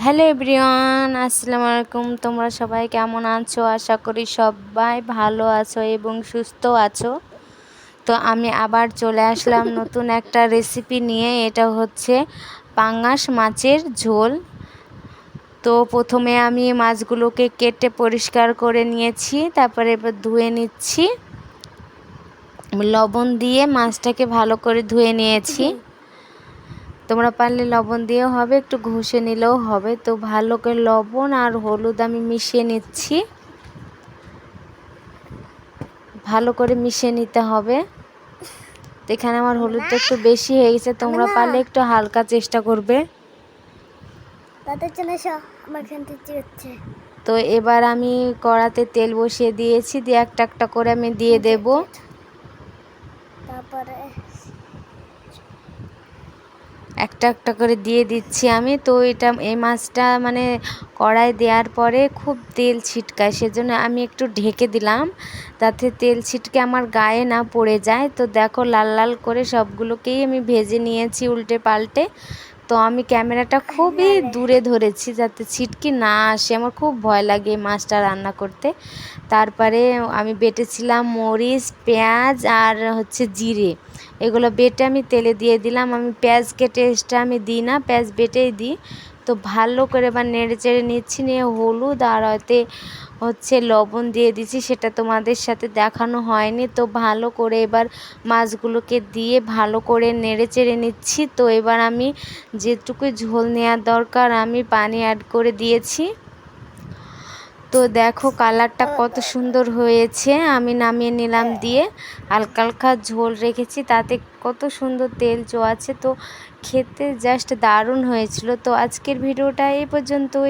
Hello everyone, আসসালামু আলাইকুম। তোমরা সবাই কেমন আছো? আশা করি সবাই ভালো আছো এবং সুস্থ আছো। তো আমি আবার চলে আসলাম নতুন একটা রেসিপি নিয়ে। এটা হচ্ছে পাঙ্গাস মাছের ঝোল। তো প্রথমে আমি মাছগুলোকে কেটে পরিষ্কার করে নিয়েছি, তারপরে এবার ধুয়ে নিচ্ছি। লবণ দিয়ে মাছটাকে ভালো করে ধুয়ে নিয়েছি। তোমরা পারলে লবণ দিয়েও হবে, একটু ঘষে নিলেও হবে। তো ভালো করে লবণ আর হলুদ আমি মিশিয়ে নিচ্ছি, ভালো করে মিশিয়ে নিতে হবে। তো এখানে আমার হলুদটা একটু বেশি হয়ে গেছে, তোমরা পারলে একটু হালকা চেষ্টা করবে। তো এবার আমি কড়াতে তেল বসিয়ে দিয়েছি, দিয়ে একটা একটা করে আমি দিয়ে দেব। তারপরে একটা একটা করে দিয়ে দিচ্ছি আমি। তো এই মাছটা মানে কড়াই দেওয়ার পরে খুব তেল ছিটকায়, সেজন্য আমি একটু ঢেকে দিলাম যাতে তেল ছিটকে আমার গায়ে না পড়ে যায়। তো দেখো লাল লাল করে সবগুলোকেই আমি ভেজে নিয়েছি উল্টে পাল্টে। তো আমি ক্যামেরাটা খুবই দূরে ধরেছি যাতে ছিটকি না আসে, আমার খুব ভয় লাগে এই মাছটা রান্না করতে। তারপরে আমি বেটেছিলাম মরিচ, পেঁয়াজ আর হচ্ছে জিরে, এগুলো বেটে আমি তেলে দিয়ে দিলাম। আমি পেঁয়াজকে টেস্টটা আমি দিই না, পেঁয়াজ বেটেই দিই। তো ভালো করে এবার নেড়ে চেড়ে নিচ্ছি, নিয়ে হলুদ আর হচ্ছে লবণ দিয়ে দিচ্ছি, সেটা তোমাদের সাথে দেখানো হয়নি। তো ভালো করে এবার মাছগুলোকে দিয়ে ভালো করে নেড়ে চেড়ে নিচ্ছি। তো এবার আমি যেটুকু ঝোল নেওয়ার দরকার আমি পানি অ্যাড করে দিয়েছি। তো দেখো কালারটা কত সুন্দর হয়েছে। আমি নামিয়ে নিলাম, দিয়ে হালকা হালকা ঝোল রেখেছি, তাতে কত সুন্দর তেল চোয়াচ্ছে। তো খেতে জাস্ট দারুণ হয়েছিল। তো আজকের ভিডিওটা এই পর্যন্ত।